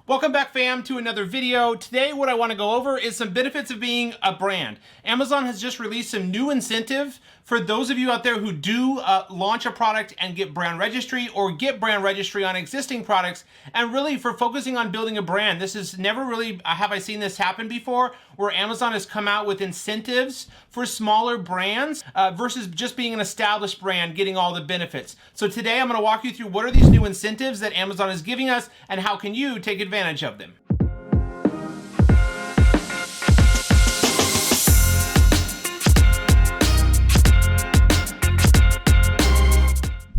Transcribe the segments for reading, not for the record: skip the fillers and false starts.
Welcome back, fam, to another video. Today, what I want to go over is some benefits of being a brand. Amazon has just released some new incentive for those of you out there who do launch a product and get brand registry or get brand registry on existing products, and really for focusing on building a brand. This is never really, have I seen this happen before, where Amazon has come out with incentives for smaller brands versus just being an established brand getting all the benefits. So today I'm going to walk you through what are these new incentives that Amazon is giving us and how can you take advantage of them.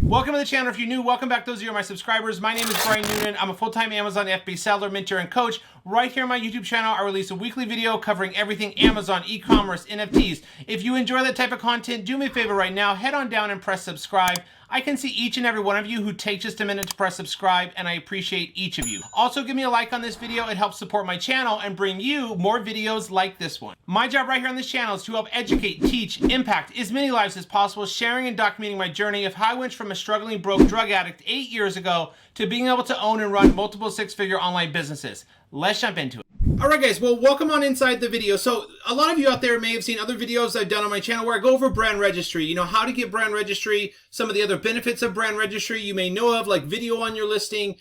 Welcome to the channel. If you're new, welcome back. Those of you who are my subscribers. My name is Brian Noonan. I'm a full-time Amazon FBA seller, mentor, and coach. Right here on my YouTube channel, I release a weekly video covering everything Amazon, e-commerce, NFTs. If you enjoy that type of content, do me a favor right now. Head on down and press subscribe. I can see each and every one of you who take just a minute to press subscribe, and I appreciate each of you. Also, give me a like on this video. It helps support my channel and bring you more videos like this one. My job right here on this channel is to help educate, teach, impact as many lives as possible, sharing and documenting my journey of how I went from a struggling broke drug addict 8 years ago to being able to own and run multiple six-figure online businesses. Let's jump into it. All right, guys, well, welcome on inside the video. So a lot of you out there may have seen other videos I've done on my channel where I go over brand registry, you know, how to get brand registry, some of the other benefits of brand registry you may know of, like video on your listing,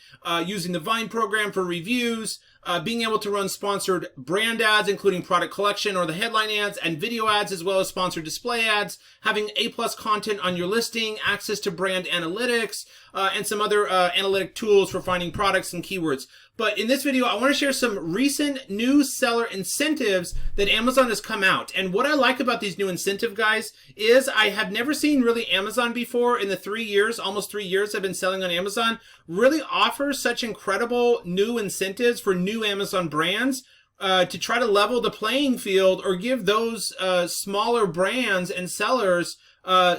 using the Vine program for reviews, being able to run sponsored brand ads, including product collection or the headline ads, and video ads, as well as sponsored display ads, having A+ content on your listing, access to brand analytics, and some other analytic tools for finding products and keywords. But in this video, I want to share some recent new seller incentives that Amazon has come out. And what I like about these new incentive, guys, is I have never seen really Amazon before in the 3 years, almost 3 years I've been selling on Amazon, really offer such incredible new incentives for new Amazon brands to try to level the playing field or give those smaller brands and sellers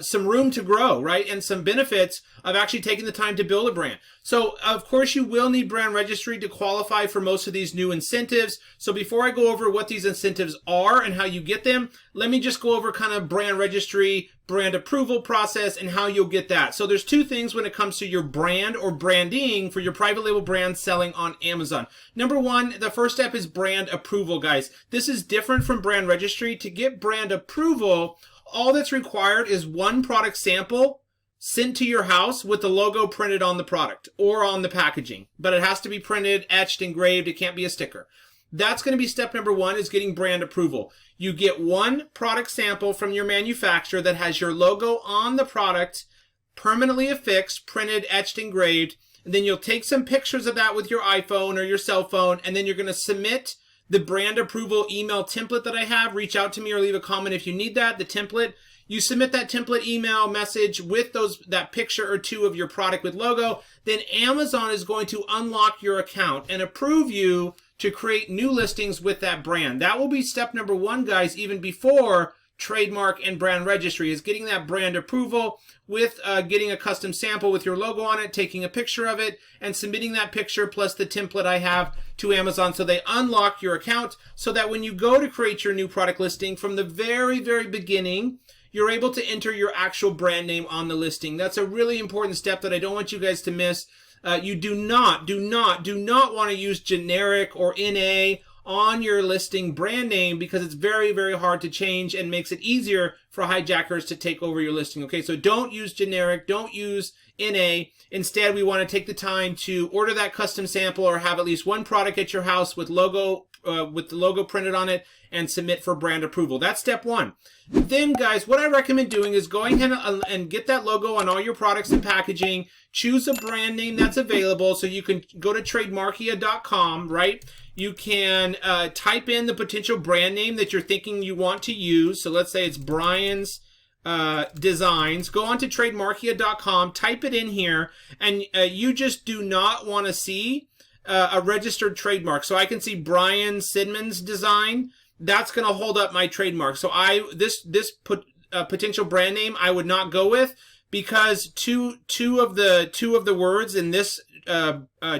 some room to grow, right? And some benefits of actually taking the time to build a brand. So, of course, you will need brand registry to qualify for most of these new incentives. So before I go over what these incentives are and how you get them, let me just go over kind of brand registry, brand approval process, and how you'll get that. So there's two things when it comes to your brand or branding for your private label brand selling on Amazon. Number one, the first step is brand approval, guys. This is different from brand registry. To get brand approval, all that's required is one product sample sent to your house with the logo printed on the product or on the packaging. But it has to be printed, etched, engraved. It can't be a sticker. That's going to be step number one, is getting brand approval. You get one product sample from your manufacturer that has your logo on the product, permanently affixed, printed, etched, engraved. And then you'll take some pictures of that with your iPhone or your cell phone, and then you're going to submit the brand approval email template that I have. Reach out to me or leave a comment if you need that, the template. You submit that template email message with that picture or two of your product with logo. Then Amazon is going to unlock your account and approve you to create new listings with that brand. That will be step number one, guys, even before trademark and brand registry, is getting that brand approval with getting a custom sample with your logo on it, taking a picture of it, and submitting that picture plus the template I have to Amazon so they unlock your account so that when you go to create your new product listing from the very, very beginning, you're able to enter your actual brand name on the listing. That's a really important step that I don't want you guys to miss. You do not want to use generic or NA on your listing brand name because it's very, very hard to change and makes it easier for hijackers to take over your listing. Okay, so don't use generic, don't use NA. Instead, we want to take the time to order that custom sample or have at least one product at your house with logo, with the logo printed on it, and submit for brand approval. That's step one. Then, guys, what I recommend doing is going ahead and get that logo on all your products and packaging. Choose a brand name that's available. So you can go to trademarkia.com, right? You can type in the potential brand name that you're thinking you want to use. So let's say it's Brian's Designs. Go on to trademarkia.com, type it in here, and you just do not want to see a registered trademark. So I can see Brian Sidman's Design. That's going to hold up my trademark. So this potential brand name I would not go with because two of the words in this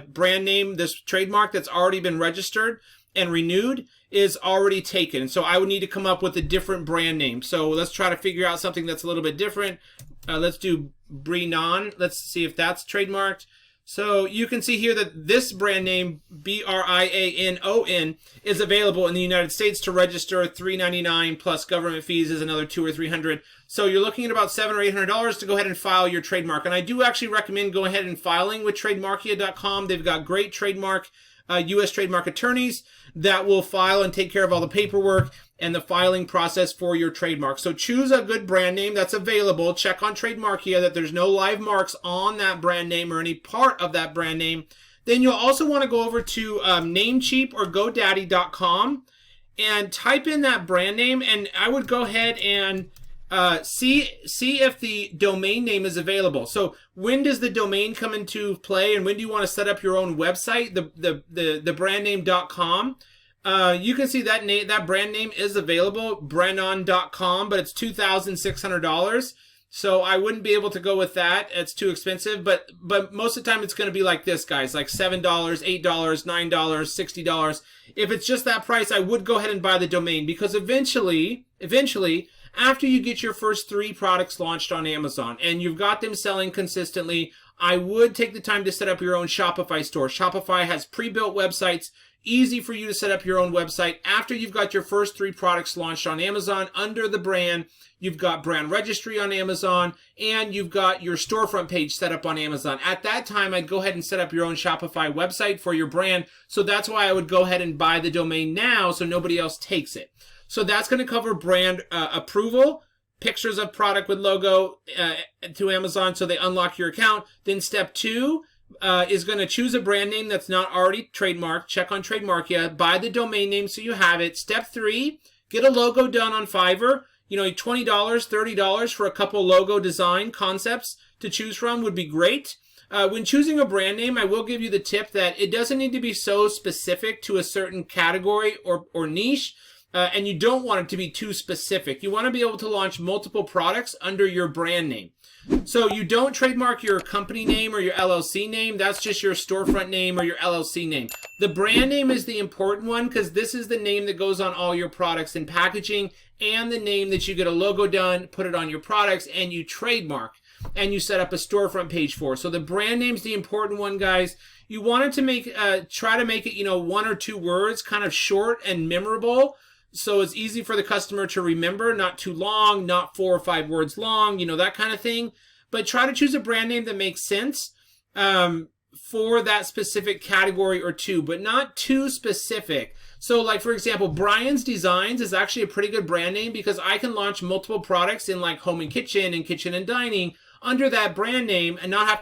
brand name, this trademark that's already been registered and renewed, is already taken. So I would need to come up with a different brand name. So let's try to figure out something that's a little bit different. Let's do Brinan. Let's see if that's trademarked. So you can see here that this brand name, BRIANON, is available in the United States to register. $3.99 plus government fees is another $200 or $300. So you're looking at about $700 or $800 to go ahead and file your trademark. And I do actually recommend going ahead and filing with trademarkia.com. They've got great trademark, U.S. trademark attorneys that will file and take care of all the paperwork and the filing process for your trademark. So choose a good brand name that's available. Check on Trademarkia that there's no live marks on that brand name or any part of that brand name. Then you'll also want to go over to Namecheap or GoDaddy.com and type in that brand name. And I would go ahead and see if the domain name is available. So when does the domain come into play, and when do you want to set up your own website? The brand name.com. You can see that brand name is available, Brennan.com, but it's $2,600. So I wouldn't be able to go with that. It's too expensive. But most of the time it's going to be like this, guys, like $7, $8, $9, $60. If it's just that price, I would go ahead and buy the domain, because eventually, after you get your first 3 products launched on Amazon and you've got them selling consistently, I would take the time to set up your own Shopify store. Shopify has pre-built websites, easy for you to set up your own website. After you've got your first 3 products launched on Amazon under the brand, you've got brand registry on Amazon, and you've got your storefront page set up on Amazon. At that time, I'd go ahead and set up your own Shopify website for your brand. So that's why I would go ahead and buy the domain now so nobody else takes it. So that's going to cover brand approval, pictures of product with logo to Amazon so they unlock your account. Then step 2 is going to choose a brand name that's not already trademarked. Check on Trademarkia. Buy the domain name so you have it. Step 3, get a logo done on Fiverr. You know, $20, $30 for a couple logo design concepts to choose from would be great. When choosing a brand name, I will give you the tip that it doesn't need to be so specific to a certain category or niche. And you don't want it to be too specific. You want to be able to launch multiple products under your brand name. So you don't trademark your company name or your LLC name. That's just your storefront name or your LLC name. The brand name is the important one, because this is the name that goes on all your products and packaging, and the name that you get a logo done, put it on your products, and you trademark and you set up a storefront page for. So the brand name's the important one, guys. You want it to try to make it, 1 or 2 words, kind of short and memorable. So it's easy for the customer to remember, not too long, not 4 or 5 words long, that kind of thing. But try to choose a brand name that makes sense for that specific category or 2, but not too specific. So like, for example, Brian's Designs is actually a pretty good brand name, because I can launch multiple products in like home and kitchen and dining under that brand name and not have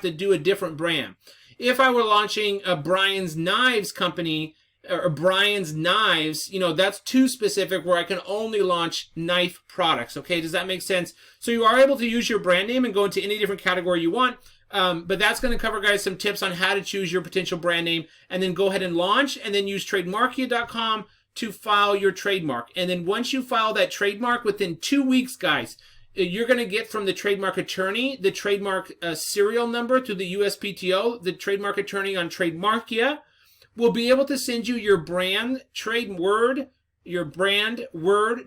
to do a different brand. If I were launching a Brian's Knives company, or Brian's Knives, that's too specific, where I can only launch knife products. Okay, does that make sense? So you are able to use your brand name and go into any different category you want. But that's going to cover, guys, some tips on how to choose your potential brand name, and then go ahead and launch, and then use Trademarkia.com to file your trademark. And then once you file that trademark, within 2 weeks, guys, you're going to get from the trademark attorney the trademark serial number to the USPTO. The trademark attorney on Trademarkia will be able to send you your brand word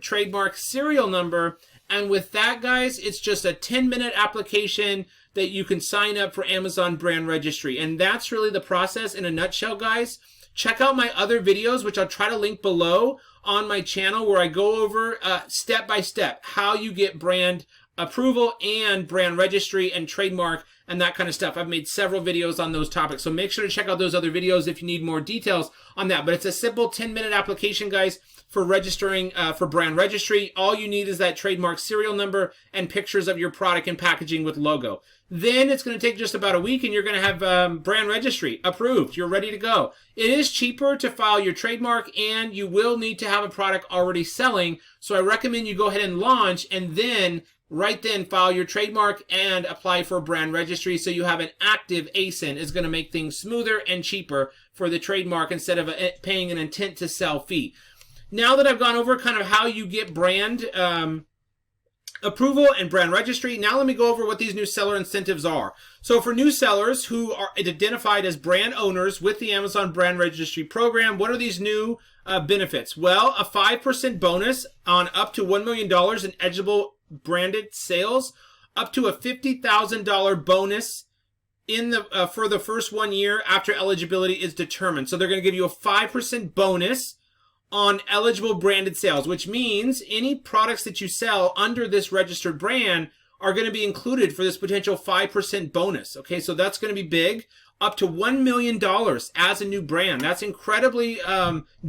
trademark serial number. And with that, guys, it's just a 10-minute application that you can sign up for Amazon Brand Registry. And that's really the process in a nutshell, guys. Check out my other videos, which I'll try to link below on my channel, where I go over step by step how you get brand approval and brand registry and trademark and that kind of stuff. I've made several videos on those topics, so make sure to check out those other videos if you need more details on that. But it's a simple 10-minute application, guys, for registering for brand registry. All you need is that trademark serial number and pictures of your product and packaging with logo. Then it's going to take just about a week, and you're going to have brand registry approved. You're ready to go. It is cheaper to file your trademark, and you will need to have a product already selling. So I recommend you go ahead and launch, and then right then file your trademark and apply for brand registry, so you have an active ASIN. Is going to make things smoother and cheaper for the trademark instead of paying an intent to sell fee. Now that I've gone over kind of how you get brand approval and brand registry, now let me go over what these new seller incentives are. So for new sellers who are identified as brand owners with the Amazon Brand Registry program, what are these new benefits? Well, a 5% bonus on up to $1 million in eligible branded sales, up to a $50,000 bonus in the for the first 1 year after eligibility is determined. So they're going to give you a 5% bonus on eligible branded sales, which means any products that you sell under this registered brand are going to be included for this potential 5% bonus. Okay, so that's going to be big. Up to $1 million as a new brand. That's incredibly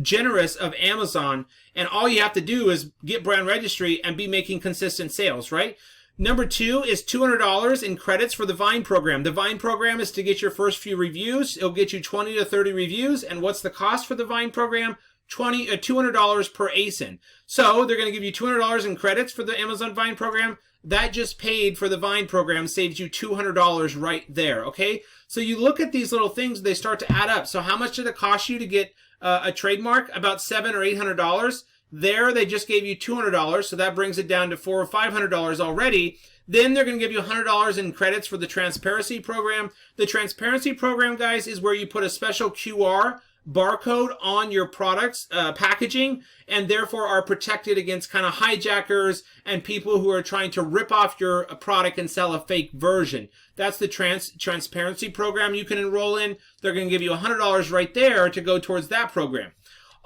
generous of Amazon. And all you have to do is get brand registry and be making consistent sales, right? Number 2 is $200 in credits for the Vine program. The Vine program is to get your first few reviews. It'll get you 20 to 30 reviews. And what's the cost for the Vine program? $200 per ASIN. So they're going to give you $200 in credits for the Amazon Vine program. That just paid for the Vine program saves you $200 right there, okay? So you look at these little things, they start to add up. So how much did it cost you to get a trademark? About $700 or $800. There, they just gave you $200, so that brings it down to $400 or $500 already. Then they're going to give you $100 in credits for the transparency program. The transparency program, guys, is where you put a special QR barcode on your products packaging, and therefore are protected against kind of hijackers and people who are trying to rip off your product and sell a fake version. That's the transparency program you can enroll in. They're going to give you $100 right there to go towards that program.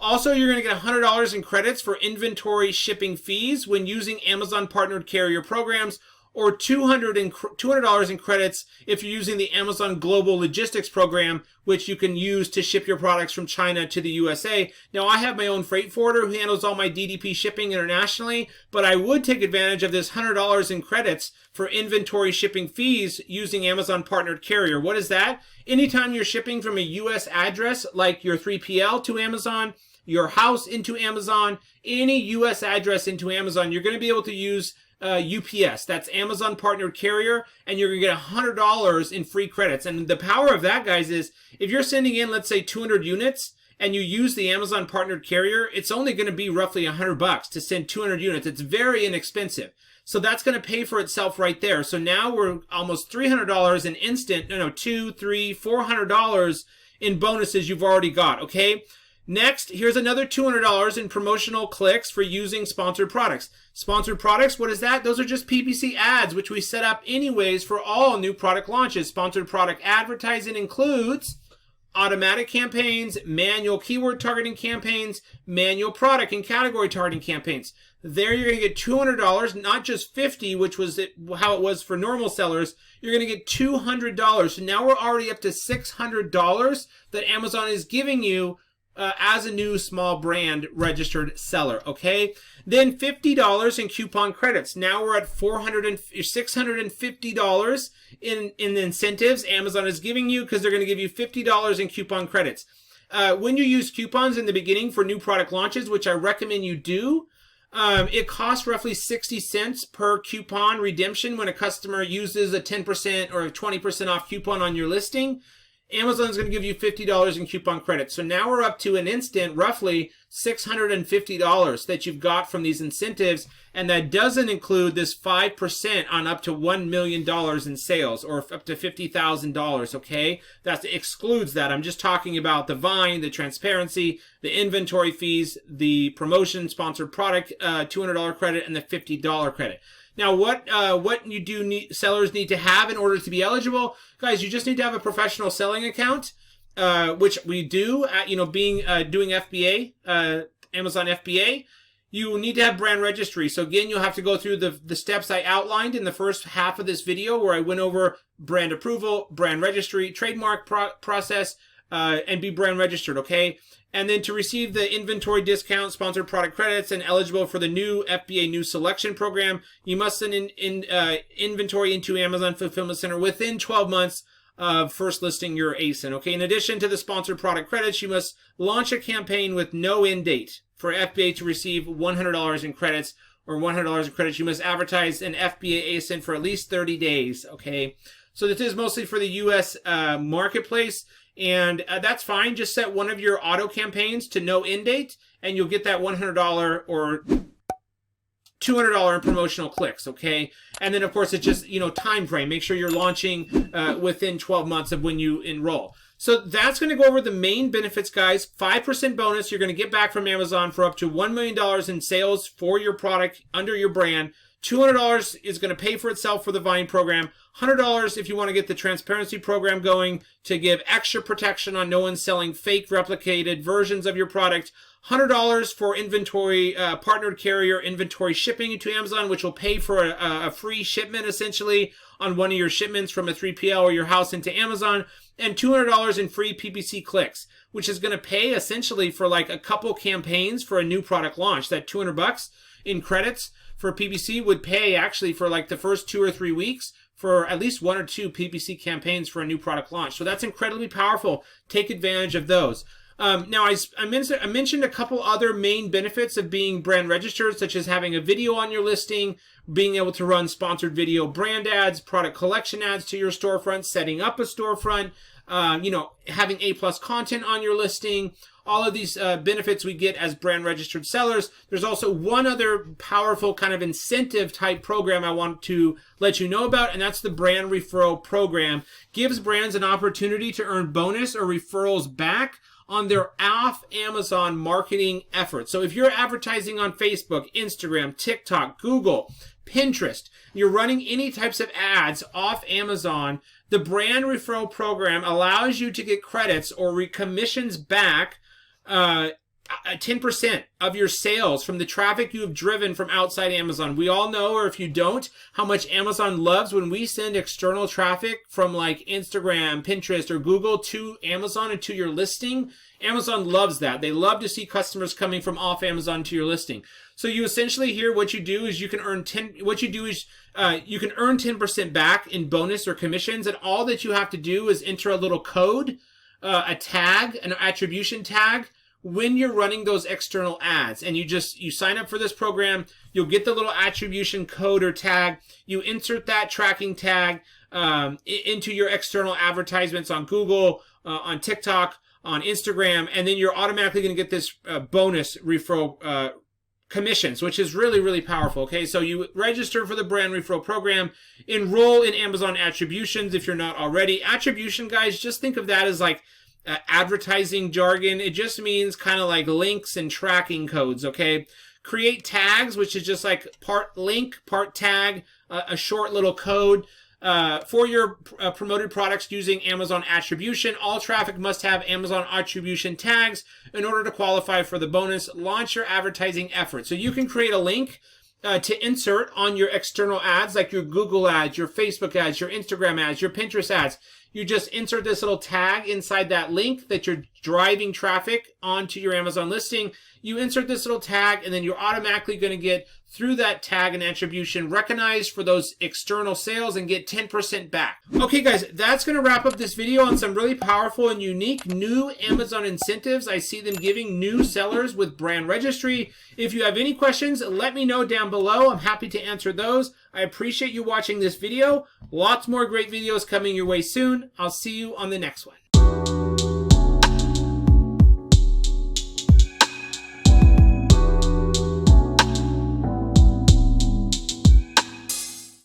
Also, you're going to get $100 in credits for inventory shipping fees when using Amazon partnered carrier programs, or $200 in credits if you're using the Amazon Global Logistics Program, which you can use to ship your products from China to the USA. Now, I have my own freight forwarder who handles all my DDP shipping internationally, but I would take advantage of this $100 in credits for inventory shipping fees using Amazon Partnered Carrier. What is that? Anytime you're shipping from a US address, like your 3PL to Amazon, your house into Amazon, any US address into Amazon, you're going to be able to use UPS. That's Amazon Partnered Carrier, and you're going to get $100 in free credits. And the power of that, guys, is if you're sending in, let's say, 200 units and you use the Amazon Partnered Carrier, it's only going to be roughly $100 to send 200 units. It's very inexpensive. So that's going to pay for itself right there. So now we're almost $300 in instant, $200, $300, $400 in bonuses you've already got, okay? Next, here's another $200 in promotional clicks for using sponsored products. Sponsored products, what is that? Those are just PPC ads, which we set up anyways for all new product launches. Sponsored product advertising includes automatic campaigns, manual keyword targeting campaigns, manual product and category targeting campaigns. There you're going to get $200, not just $50, which was how it was for normal sellers. You're going to get $200. So now we're already up to $600 that Amazon is giving you as a new small brand registered seller, okay? Then $50 in coupon credits. Now we're at $650 in incentives Amazon is giving you, because they're going to give you $50 in coupon credits. When you use coupons in the beginning for new product launches, which I recommend you do, it costs roughly 60 cents per coupon redemption when a customer uses a 10% or a 20% off coupon on your listing. Amazon's going to give you $50 in coupon credits. So now we're up to an instant, roughly $650 that you've got from these incentives. And that doesn't include this 5% on up to $1 million in sales, or up to $50,000, okay? That excludes that. I'm just talking about the Vine, the transparency, the inventory fees, the promotion sponsored product, $200 credit, and the $50 credit. Now, what sellers need to have in order to be eligible? Guys, you just need to have a professional selling account, which we do at, doing FBA, Amazon FBA. You need to have brand registry. So again, you'll have to go through the steps I outlined in the first half of this video, where I went over brand approval, brand registry, trademark process, and be brand registered, okay? And then to receive the inventory discount, sponsored product credits, and eligible for the new FBA new selection program, you must send inventory into Amazon Fulfillment Center within 12 months of first listing your ASIN, okay? In addition to the sponsored product credits, you must launch a campaign with no end date. For FBA to receive $100 in credits, or $100 in credits, you must advertise an FBA ASIN for at least 30 days, okay? So this is mostly for the U.S. marketplace. And that's fine. Just set one of your auto campaigns to no end date, and you'll get that $100 or $200 in promotional clicks, okay? And then, of course, it's just, time frame. Make sure you're launching within 12 months of when you enroll. So that's going to go over the main benefits, guys. 5% bonus you're going to get back from Amazon for up to $1 million in sales for your product under your brand. $200 is going to pay for itself for the Vine program. $100 if you want to get the transparency program going to give extra protection on no one selling fake replicated versions of your product. $100 for inventory, partnered carrier inventory shipping to Amazon, which will pay for a free shipment essentially on one of your shipments from a 3PL or your house into Amazon. And $200 in free PPC clicks, which is going to pay essentially for like a couple campaigns for a new product launch. That $200 in credits for PPC would pay actually for like the first 2 or 3 weeks for at least 1 or 2 PPC campaigns for a new product launch. So that's incredibly powerful. Take advantage of those. Now, I mentioned a couple other main benefits of being brand registered, such as having a video on your listing, being able to run sponsored video brand ads, product collection ads to your storefront, setting up a storefront, having A+ content on your listing. All of these benefits we get as brand registered sellers. There's also one other powerful kind of incentive type program I want to let you know about, and that's the brand referral program. Gives brands an opportunity to earn bonus or referrals back on their off Amazon marketing efforts. So if you're advertising on Facebook, Instagram, TikTok, Google, Pinterest, you're running any types of ads off Amazon, the brand referral program allows you to get credits or commissions back 10% of your sales from the traffic you have driven from outside Amazon. We all know, or if you don't, how much Amazon loves when we send external traffic from like Instagram, Pinterest, or Google to Amazon and to your listing. Amazon loves that. They love to see customers coming from off Amazon to your listing. So you essentially here, what you do is you can earn 10% back in bonus or commissions, and all that you have to do is enter a little code, a tag, an attribution tag, when you're running those external ads. And you sign up for this program, you'll get the little attribution code or tag, you insert that tracking tag into your external advertisements on Google, on TikTok, on Instagram, and then you're automatically going to get this bonus referral commissions, which is really, really powerful. Okay, so you register for the brand referral program, enroll in Amazon attributions if you're not already. Attribution, guys, just think of that as like advertising jargon. It just means kind of like links and tracking codes. Okay, create tags, which is just like part link, part tag, a short little code. For your promoted products using Amazon attribution. All traffic must have Amazon attribution tags in order to qualify for the bonus. Launch your advertising effort. So you can create a link to insert on your external ads, like your Google ads, your Facebook ads, your Instagram ads, your Pinterest ads. You just insert this little tag inside that link that you're driving traffic onto your Amazon listing. You insert this little tag, and then you're automatically going to get, through that tag and attribution, recognized for those external sales and get 10% back. Okay, guys, that's going to wrap up this video on some really powerful and unique new Amazon incentives I see them giving new sellers with Brand Registry. If you have any questions, let me know down below. I'm happy to answer those. I appreciate you watching this video. Lots more great videos coming your way soon. I'll see you on the next one.